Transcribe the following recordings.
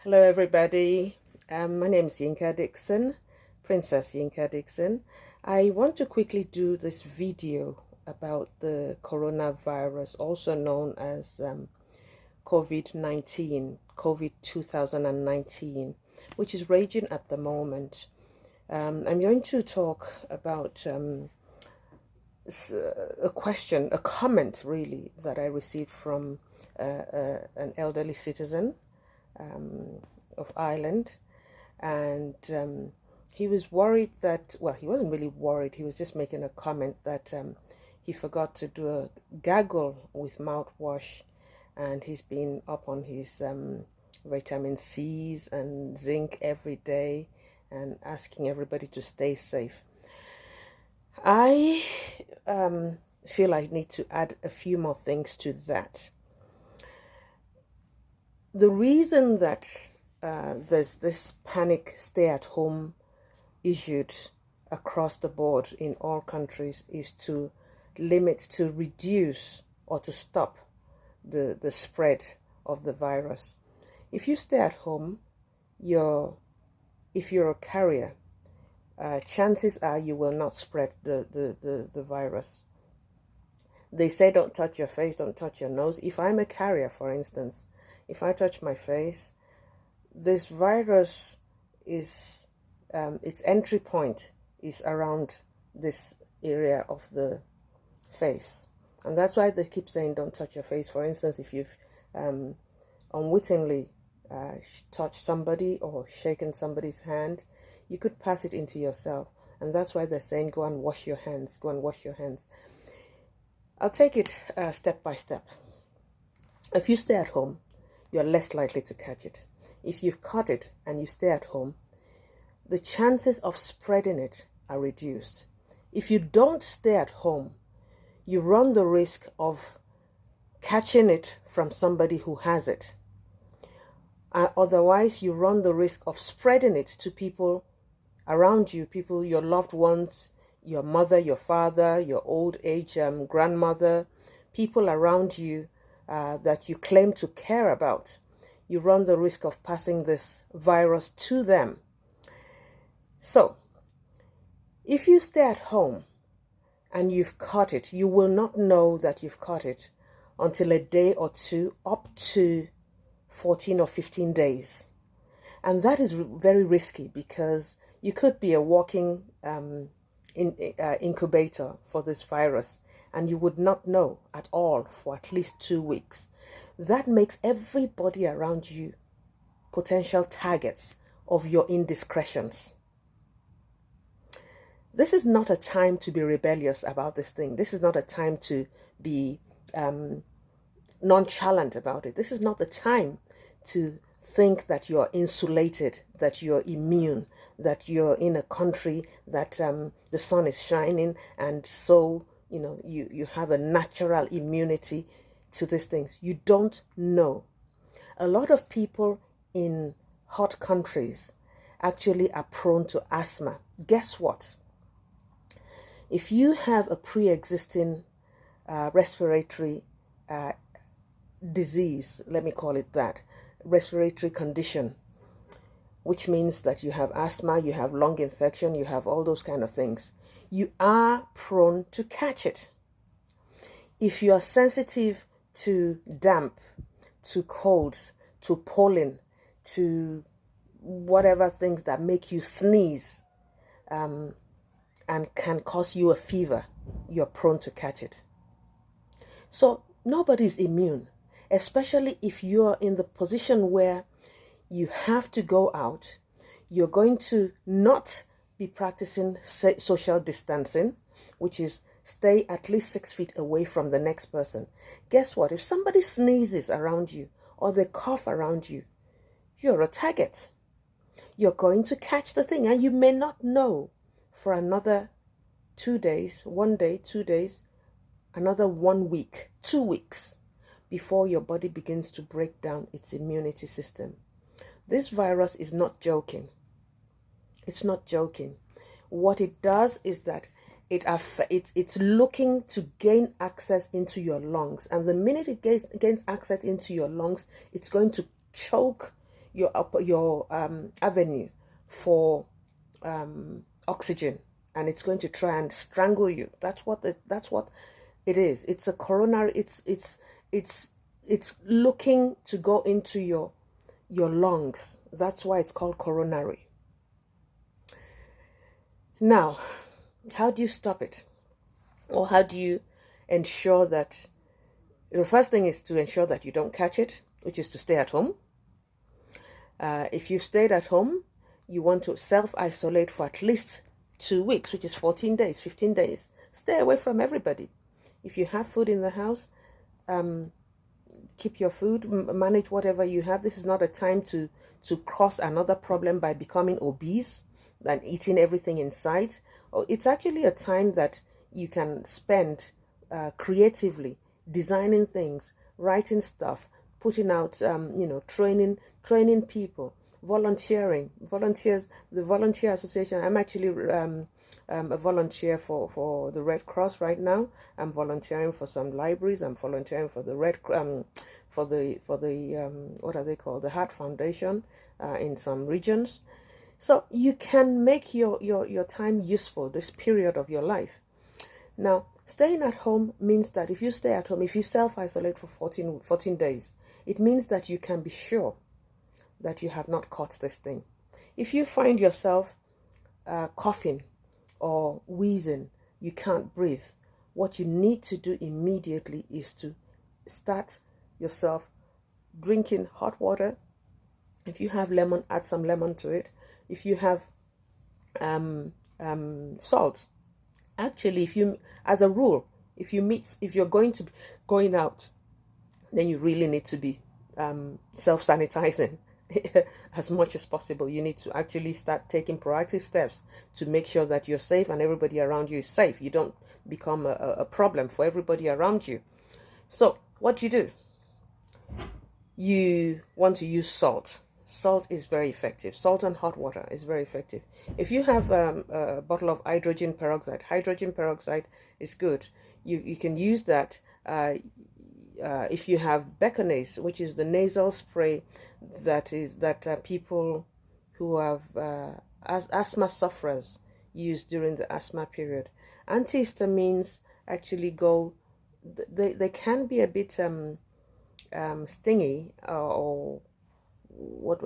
Hello, everybody. My name is Yinka Dixon, Princess Yinka Dixon. I want to quickly do this video about the coronavirus, also known as COVID-19, COVID 2019, which is raging at the moment. I'm going to talk about a comment really, that I received from an elderly citizen of Ireland, and he was worried that, well, he wasn't really worried, he was just making a comment that he forgot to do a gargle with mouthwash, and he's been up on his vitamin C's and zinc every day and asking everybody to stay safe. I feel I need to add a few more things to that. The reason that there's this panic stay-at-home issued across the board in all countries is to limit, to reduce, or to stop the spread of the virus. If you stay at home, if you're a carrier, chances are you will not spread the virus. They say don't touch your face, don't touch your nose. If I'm a carrier, for instance, if I touch my face, this virus is, its entry point is around this area of the face. And that's why they keep saying don't touch your face. For instance, if you've unwittingly touched somebody or shaken somebody's hand, you could pass it into yourself. And that's why they're saying go and wash your hands, go and wash your hands. I'll take it step by step. If you stay at home, you're less likely to catch it. If you've caught it and you stay at home, the chances of spreading it are reduced. If you don't stay at home, you run the risk of catching it from somebody who has it. Otherwise, you run the risk of spreading it to people around you, people, your loved ones, your mother, your father, your old age grandmother, people around you that you claim to care about. You run the risk of passing this virus to them. So, if you stay at home and you've caught it, you will not know that you've caught it until a day or two, up to 14 or 15 days. And that is very risky because you could be a walking incubator for this virus, and you would not know at all for at least 2 weeks. That makes everybody around you potential targets of your indiscretions. This is not a time to be rebellious about this thing. This is not a time to be nonchalant about it. This is not the time to think that you're insulated, that you're immune, that you're in a country that the sun is shining, and so you have a natural immunity to these things. You don't know. A lot of people in hot countries actually are prone to asthma. Guess what? If you have a pre-existing respiratory disease, let me call it that, respiratory condition, which means that you have asthma, you have lung infection, you have all those kind of things, you are prone to catch it. If you are sensitive to damp, to colds, to pollen, to whatever things that make you sneeze and can cause you a fever, you're prone to catch it. So nobody's immune, especially if you're in the position where you have to go out. You're going to not be practicing social distancing, which is stay at least 6 feet away from the next person. Guess what? If somebody sneezes around you or they cough around you, you're a target. You're going to catch the thing, and you may not know for another 2 days, 1 day, 2 days, another 1 week, 2 weeks, before your body begins to break down its immunity system. This virus is not joking. It's not joking. What it does is that it's looking to gain access into your lungs. And the minute it gains access into your lungs, it's going to choke avenue for oxygen, and it's going to try and strangle you. That's what it is. It's a coronary. It's looking to go into your lungs. That's why it's called coronary. Now, how do you stop it? Or how do you ensure that? The first thing is to ensure that you don't catch it, which is to stay at home. If you stayed at home, you want to self-isolate for at least 2 weeks, which is 14 days, 15 days. Stay away from everybody. If you have food in the house, keep your food, manage whatever you have. This is not a time to cause another problem by becoming obese and eating everything in sight. It's actually a time that you can spend creatively designing things, writing stuff, putting out, training people, volunteering, volunteers. The Volunteer Association. I'm actually a volunteer for the Red Cross right now. I'm volunteering for some libraries. I'm volunteering for the what are they called? The Heart Foundation in some regions. So you can make your time useful this period of your life. Now, staying at home means that if you stay at home, if you self-isolate for 14 days, it means that you can be sure that you have not caught this thing. If you find yourself coughing or wheezing, you can't breathe, what you need to do immediately is to start yourself drinking hot water. If you have lemon, add some lemon to it. If you have salt, actually, as a rule, if you're going out, then you really need to be self-sanitizing as much as possible. You need to actually start taking proactive steps to make sure that you're safe and everybody around you is safe. You don't become a problem for everybody around you. So what do? You want to use salt. Salt is very effective. Salt and hot water is very effective. If you have a bottle of hydrogen peroxide is good. You can use that. If you have Beckonase, which is the nasal spray that people who have asthma sufferers use during the asthma period. Antihistamines actually they can be a bit stingy or what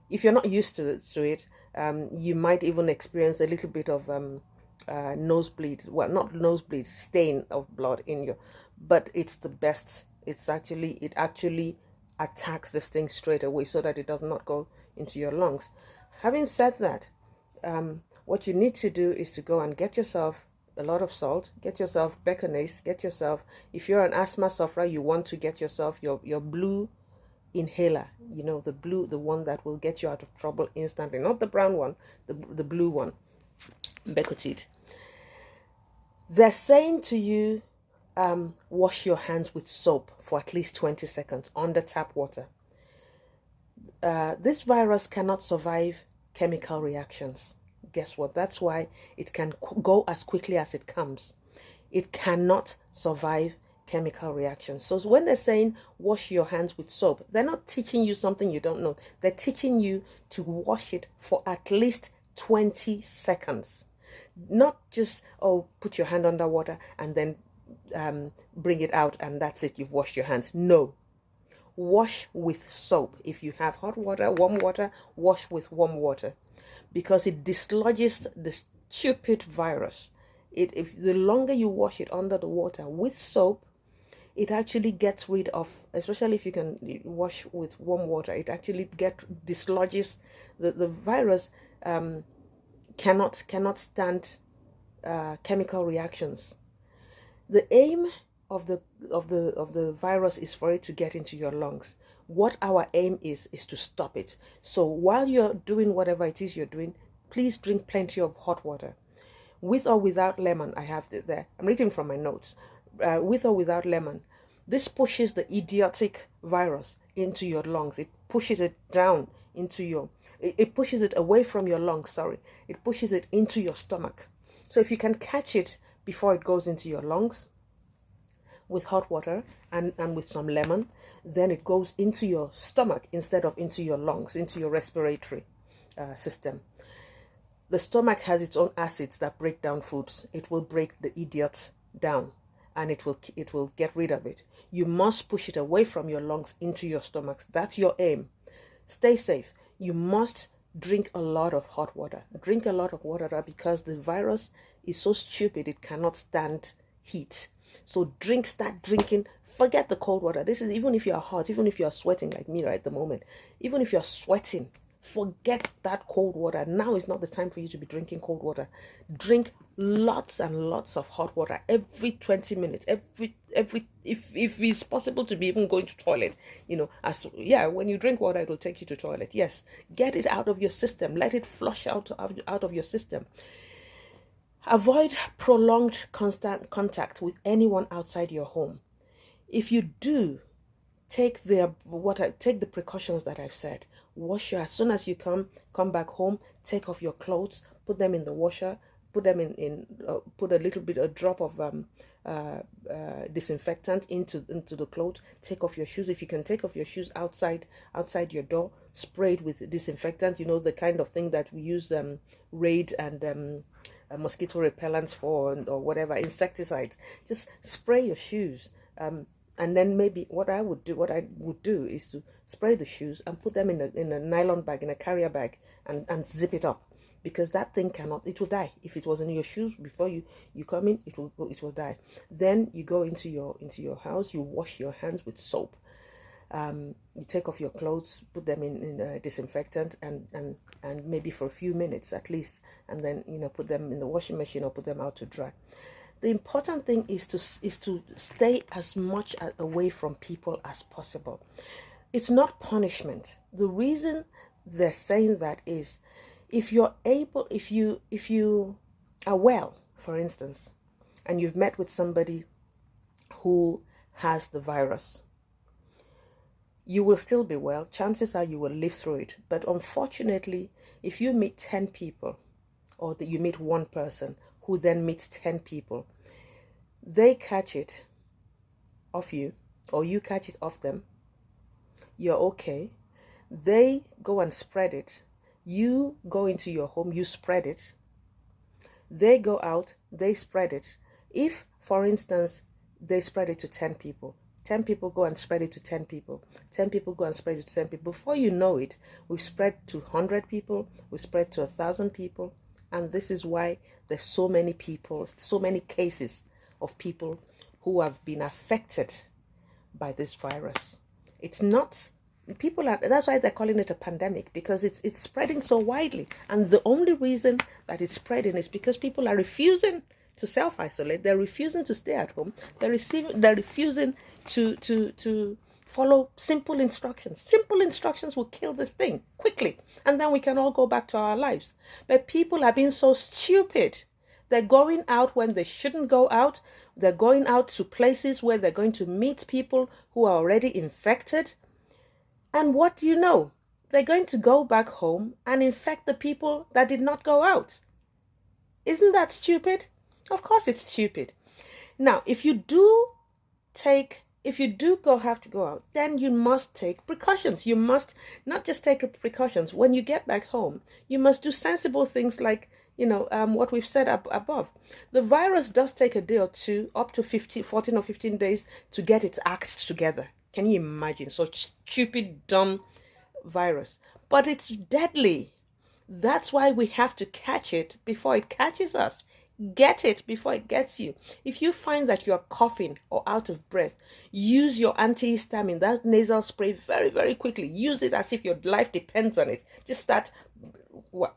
if you're not used to it, you might even experience a little bit of nosebleed. Well, not nosebleed, stain of blood in you, but it's the best. It actually attacks this thing straight away so that it does not go into your lungs. Having said that, what you need to do is to go and get yourself a lot of salt, get yourself Beckonase, if you're an asthma sufferer, you want to get yourself your blue inhaler, the one that will get you out of trouble instantly, not the brown one, the blue one, Becotide. They're saying to you, wash your hands with soap for at least 20 seconds under tap water. This virus cannot survive chemical reactions. Guess what? That's why it can go as quickly as it comes. It cannot survive chemical reactions. So when they're saying wash your hands with soap, they're not teaching you something you don't know. They're teaching you to wash it for at least 20 seconds. Not just, put your hand under water and then bring it out and that's it, you've washed your hands. No. Wash with soap. If you have hot water, warm water, wash with warm water, because it dislodges the stupid virus. If the longer you wash it under the water with soap, it actually gets rid of, especially if you can wash with warm water, it actually dislodges the virus. Cannot stand chemical reactions. The aim of the virus is for it to get into your lungs. What our aim is to stop it. So while you're doing whatever it is you're doing, please drink plenty of hot water, with or without lemon. I have it there. I'm reading from my notes. With or without lemon, this pushes the idiotic virus into your lungs. It pushes it down into it pushes it away from your lungs. It pushes it into your stomach. So if you can catch it before it goes into your lungs, with hot water and with some lemon, then it goes into your stomach instead of into your lungs, into your respiratory system. The stomach has its own acids that break down foods. It will break the idiot down, and it will get rid of it. You must push it away from your lungs into your stomachs. That's your aim. Stay safe. You must drink a lot of hot water. Drink a lot of water because the virus is so stupid it cannot stand heat. So start drinking. Forget the cold water. This is even if you are hot, even if you are sweating like me right at the moment, even if you are sweating, forget that cold water. Now is not the time for you to be drinking cold water. Drink lots and lots of hot water every 20 minutes. If it's possible to be even going to toilet, when you drink water, it will take you to toilet. Yes, get it out of your system. Let it flush out of your system. Avoid prolonged constant contact with anyone outside your home. If you do, take the precautions that I've said. Wash as soon as you come back home. Take off your clothes, put them in the washer, put them put a drop of disinfectant into the clothes. Take off your shoes. If you can take off your shoes outside your door, spray it with disinfectant. The kind of thing that we use Raid and mosquito repellents for, or whatever, insecticides. Just spray your shoes. And then maybe what I would do is to spray the shoes and put them in a nylon bag, in a carrier bag, and zip it up, because that thing it will die. If it was in your shoes before you come in, it will die. Then you go into your house, you wash your hands with soap. You take off your clothes, put them in disinfectant, and maybe for a few minutes at least, and then put them in the washing machine or put them out to dry. The important thing is to stay as much away from people as possible. It's not punishment. The reason they're saying that is, if you are well, for instance, and you've met with somebody who has the virus, you will still be well. Chances are you will live through it. But unfortunately, if you meet 10 people, or that you meet one person who then meets 10 people, they catch it off you, or you catch it off them, you're okay. They go and spread it. You go into your home, you spread it. They go out, they spread it. If, for instance, they spread it to 10 people, 10 people go and spread it to 10 people, 10 people go and spread it to 10 people. Before you know it, we've spread to 100 people, we've spread to 1,000 people. And this is why there's so many people, so many cases of people who have been affected by this virus. It's not, that's why they're calling it a pandemic, because it's spreading so widely. And the only reason that it's spreading is because people are refusing to self-isolate. They're refusing to stay at home. They're refusing to follow simple instructions. Simple instructions will kill this thing quickly, and then we can all go back to our lives. But people are being so stupid. They're going out when they shouldn't go out. They're going out to places where they're going to meet people who are already infected. And what do you know? They're going to go back home and infect the people that did not go out. Isn't that stupid? Of course it's stupid. Now, if you do have to go out, then you must take precautions. You must not just take precautions. When you get back home, you must do sensible things like, what we've said above. The virus does take a day or two, up to 14 or 15 days to get its act together. Can you imagine such stupid, dumb virus? But it's deadly. That's why we have to catch it before it catches us. Get it before it gets you. If you find that you're coughing or out of breath, use your antihistamine, that nasal spray, very, very quickly. Use it as if your life depends on it. Just start. Let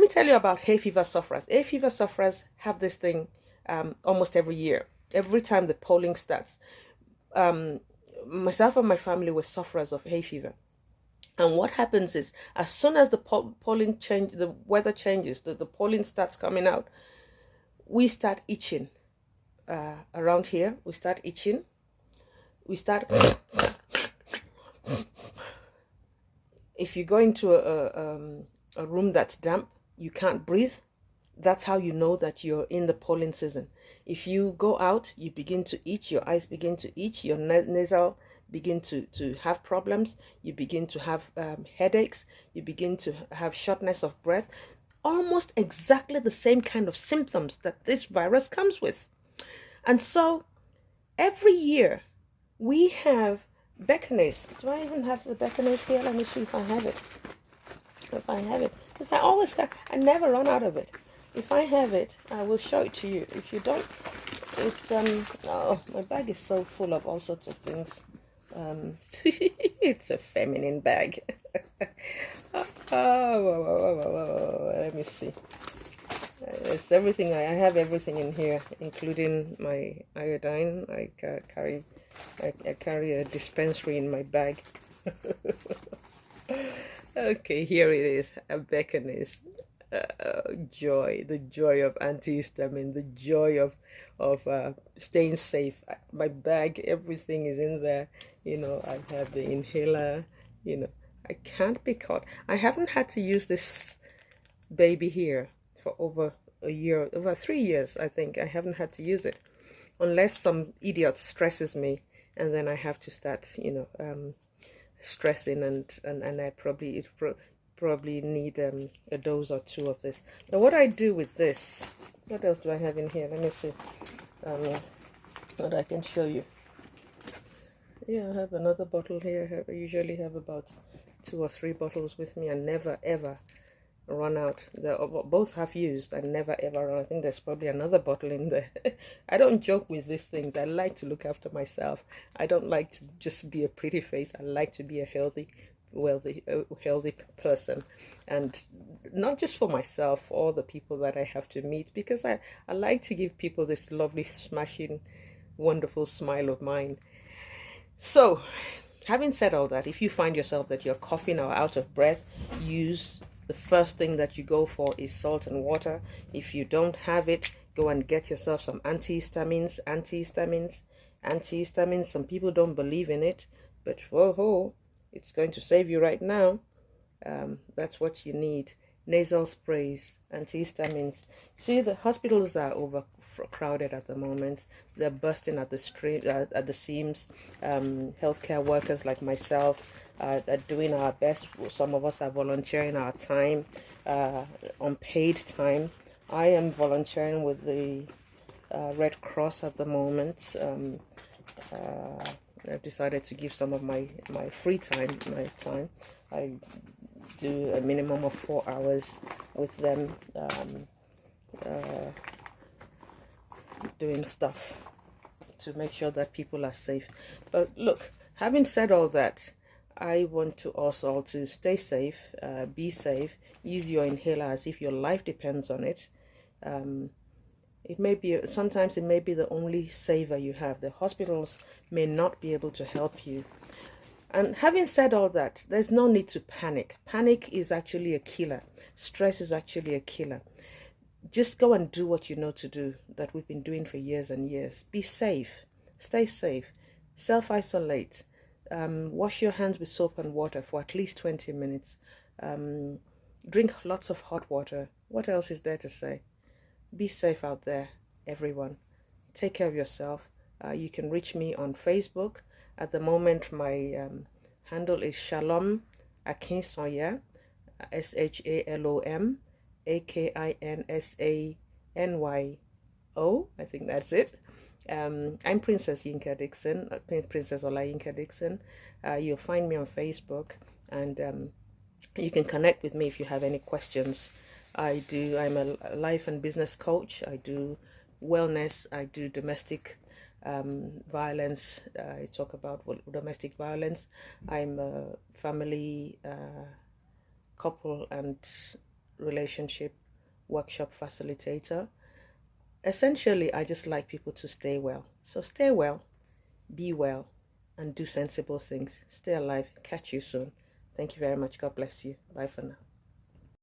me tell you about hay fever sufferers. Hay fever sufferers have this thing almost every year. Every time the polling starts. Myself and my family were sufferers of hay fever. And what happens is, as soon as the polling change, the weather changes, the pollen starts coming out, we start itching. Around here, we start itching. We start. If you go into a room that's damp, you can't breathe. That's how you know that you're in the pollen season. If you go out, you begin to itch, your eyes begin to itch, your nasal begin to have problems, you begin to have headaches, you begin to have shortness of breath, almost exactly the same kind of symptoms that this virus comes with. And so every year we have beckoners. Do I even have the beckoners here? Let me see if I have it. If I have it, because I never run out of it. If I have it, I will show it to you. If you don't, it's oh, my bag is so full of all sorts of things. It's a feminine bag. Let me see. It's everything. I have everything in here, including my iodine. I carry a dispensary in my bag. Okay, here it is. A beckoners. Joy, the joy of antihistamine, the joy of staying safe. My bag, everything is in there. You know, I have the inhaler. You know, I can't be caught. I haven't had to use this baby here for over a year, over 3 years. I think I haven't had to use it, unless some idiot stresses me, and then I have to start, stressing, and I probably need a dose or two of this. Now, what I do with this, what else do I have in here? Let me see what I can show you. Yeah, I have another bottle here. I usually have about 2 or 3 bottles with me, and never ever run out. They're both half used. I never ever run. I think there's probably another bottle in there. I don't joke with these things. I like to look after myself. I don't like to just be a pretty face. I like to be a healthy person, and not just for myself, for all the people that I have to meet, because I like to give people this lovely, smashing, wonderful smile of mine. So, having said all that, if you find yourself that you're coughing or out of breath, use the first thing that you go for is salt and water. If you don't have it, go and get yourself some antihistamines. Some people don't believe in it, but whoa, it's going to save you right now. That's what you need. Nasal sprays, antihistamines. See, the hospitals are overcrowded at the moment. They're bursting at the seams. Healthcare workers like myself are doing our best. Some of us are volunteering our time, unpaid time. I am volunteering with the Red Cross at the moment. I've decided to give some of my free time, I do a minimum of 4 hours with them, doing stuff to make sure that people are safe. But look, having said all that, I want to also to stay safe, be safe, use your inhaler as if your life depends on it. Sometimes it may be the only saver you have. The hospitals may not be able to help you. And having said all that, there's no need to panic. Panic is actually a killer. Stress is actually a killer. Just go and do what you know to do, that we've been doing for years and years. Be safe. Stay safe. Self-isolate. Wash your hands with soap and water for at least 20 minutes. Drink lots of hot water. What else is there to say? Be safe out there, everyone. Take care of yourself. You can reach me on Facebook. At the moment, my handle is Shalom Akinsanya, SHALOM AKINSANYO. I think that's it. I'm Princess Yinka Dixon, Princess Olayinka Dixon. You'll find me on Facebook, and you can connect with me if you have any questions. I'm a life and business coach. I do wellness. I do domestic violence. I talk about domestic violence. I'm a family, couple and relationship workshop facilitator. Essentially, I just like people to stay well. So stay well, be well, and do sensible things. Stay alive. Catch you soon. Thank you very much. God bless you. Bye for now.